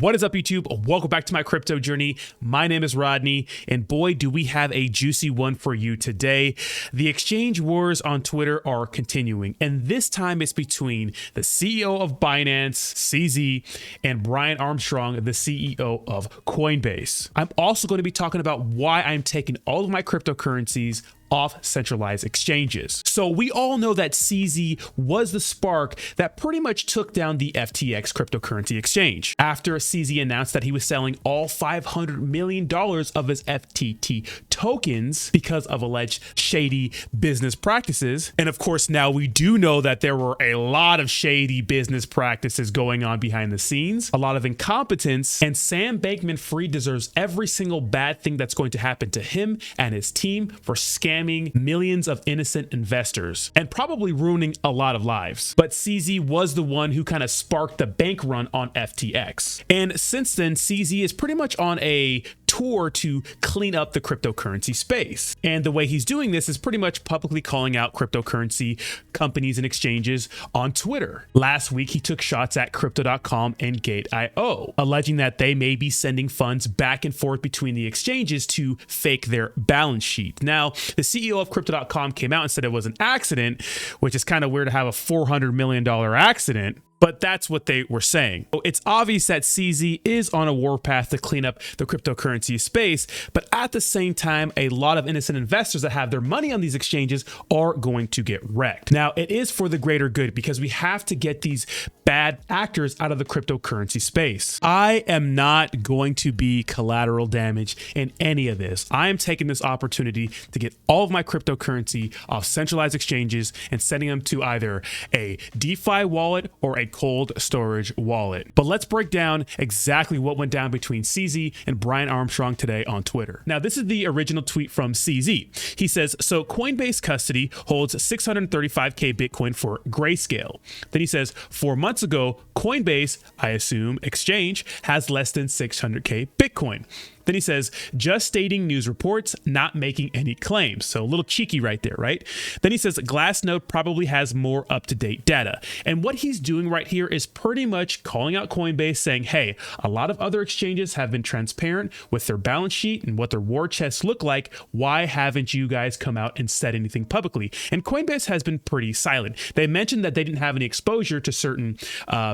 What is up, YouTube? Welcome back to my crypto journey. My name is Rodney, and boy, do we have a juicy one for you today. The exchange wars on Twitter are continuing, and this time it's between the CEO of Binance, CZ, and Brian Armstrong, the CEO of Coinbase. I'm also going to be talking about why I'm taking all of my cryptocurrencies off centralized exchanges. So we all know that CZ was the spark that pretty much took down the FTX cryptocurrency exchange. After CZ announced that he was selling all $500 million of his FTT tokens because of alleged shady business practices. And of course, now we do know that there were a lot of shady business practices going on behind the scenes, a lot of incompetence, and Sam Bankman-Fried deserves every single bad thing that's going to happen to him and his team for scamming millions of innocent investors and probably ruining a lot of lives. But CZ was the one who kind of sparked the bank run on FTX. And since then, CZ is pretty much on a tour to clean up the cryptocurrency space. And the way he's doing this is pretty much publicly calling out cryptocurrency companies and exchanges on Twitter. Last week, he took shots at Crypto.com and Gate.io, alleging that they may be sending funds back and forth between the exchanges to fake their balance sheet. Now, the CEO of Crypto.com came out and said it was an accident, which is kind of weird to have a $400 million accident. But that's what they were saying. It's obvious that CZ is on a warpath to clean up the cryptocurrency space, but at the same time, a lot of innocent investors that have their money on these exchanges are going to get wrecked. Now, it is for the greater good because we have to get these bad actors out of the cryptocurrency space. I am not going to be collateral damage in any of this. I am taking this opportunity to get all of my cryptocurrency off centralized exchanges and sending them to either a DeFi wallet or a cold storage wallet. But let's break down exactly what went down between CZ and Brian Armstrong today on Twitter. Now, this is the original tweet from CZ. He says, so Coinbase custody holds 635K Bitcoin for Grayscale. Then he says, 4 months ago, Coinbase, I assume, exchange, has less than 600K Bitcoin. Then he says, just stating news reports, not making any claims. So a little cheeky right there, right? Then he says, Glassnode probably has more up-to-date data. And what he's doing right here is pretty much calling out Coinbase, saying, hey, a lot of other exchanges have been transparent with their balance sheet and what their war chests look like. Why haven't you guys come out and said anything publicly? And Coinbase has been pretty silent. They mentioned that they didn't have any exposure to certain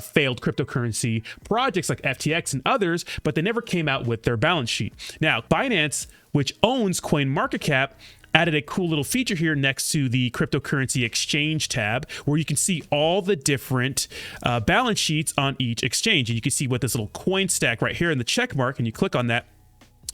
failed cryptocurrency projects like FTX and others, but they never came out with their balance sheet. Now, Binance, which owns CoinMarketCap, added a cool little feature here next to the cryptocurrency exchange tab where you can see all the different balance sheets on each exchange. And you can see what this little coin stack right here in the check mark, and you click on that,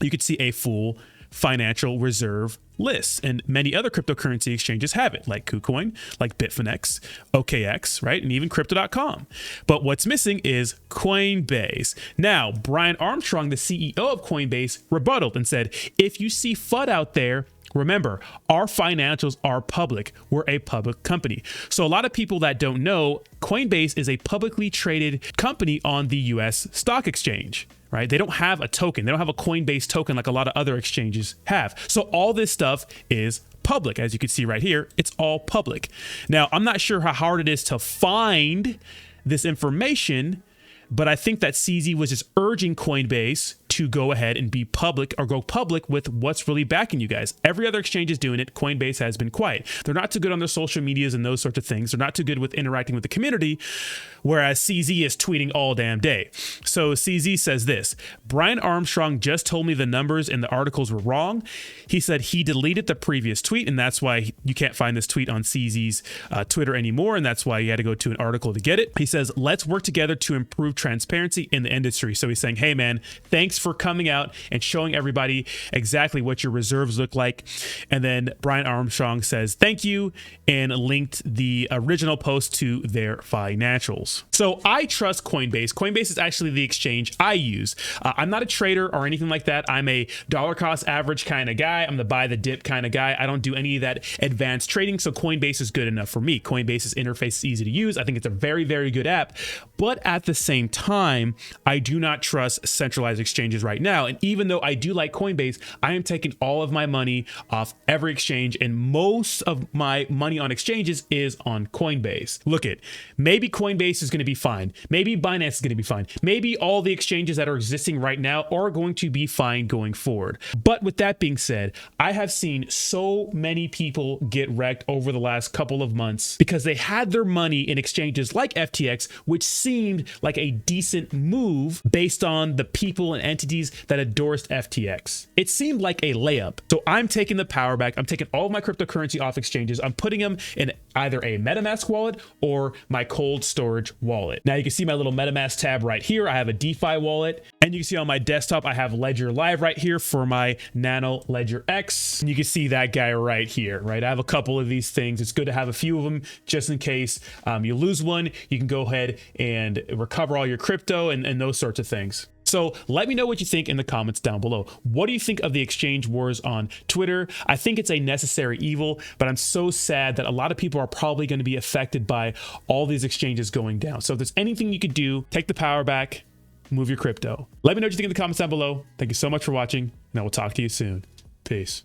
you can see a full financial reserve list, and many other cryptocurrency exchanges have it, like KuCoin, like Bitfinex, OKX, right? And even Crypto.com. But what's missing is Coinbase. Now, Brian Armstrong, the CEO of Coinbase, rebutted and said, if you see FUD out there, remember, our financials are public. We're a public company. So a lot of people that don't know, Coinbase is a publicly traded company on the US stock exchange. Right? They don't have a token. They don't have a Coinbase token like a lot of other exchanges have. So all this stuff is public. As you can see right here, it's all public. Now, I'm not sure how hard it is to find this information, but I think that CZ was just urging Coinbase to go ahead and be public or go public with what's really backing you guys. Every other exchange is doing it. Coinbase has been quiet. They're not too good on their social medias and those sorts of things. They're not too good with interacting with the community, whereas CZ is tweeting all damn day. So CZ says this, Brian Armstrong just told me the numbers in the articles were wrong. He said he deleted the previous tweet, and that's why you can't find this tweet on CZ's Twitter anymore, and that's why you had to go to an article to get it. He says, let's work together to improve transparency in the industry. So he's saying, hey man, thanks for coming out and showing everybody exactly what your reserves look like. And then Brian Armstrong says thank you and linked the original post to their financials. So I trust Coinbase. Coinbase is actually the exchange I use. I'm not a trader or anything like that. I'm a dollar cost average kind of guy. I'm the buy the dip kind of guy. I don't do any of that advanced trading. So Coinbase is good enough for me. Coinbase's interface is easy to use. I think it's a very, very good app. But at the same time, I do not trust centralized exchanges exchanges right now. And even though I do like Coinbase, I am taking all of my money off every exchange, and most of my money on exchanges is on Coinbase. Look it, maybe Coinbase is going to be fine. Maybe Binance is going to be fine. Maybe all the exchanges that are existing right now are going to be fine going forward. But with that being said, I have seen so many people get wrecked over the last couple of months because they had their money in exchanges like FTX, which seemed like a decent move based on the people and entities that endorsed FTX. It seemed like a layup. So I'm taking the power back. I'm taking all of my cryptocurrency off exchanges. I'm putting them in either a MetaMask wallet or my cold storage wallet. Now you can see my little MetaMask tab right here. I have a DeFi wallet, and you can see on my desktop, I have Ledger Live right here for my Nano Ledger X. And you can see that guy right here, right? I have a couple of these things. It's good to have a few of them just in case you lose one. You can go ahead and recover all your crypto and those sorts of things. So let me know what you think in the comments down below. What do you think of the exchange wars on Twitter? I think it's a necessary evil, but I'm so sad that a lot of people are probably going to be affected by all these exchanges going down. So if there's anything you could do, take the power back, move your crypto. Let me know what you think in the comments down below. Thank you so much for watching, and I will talk to you soon. Peace.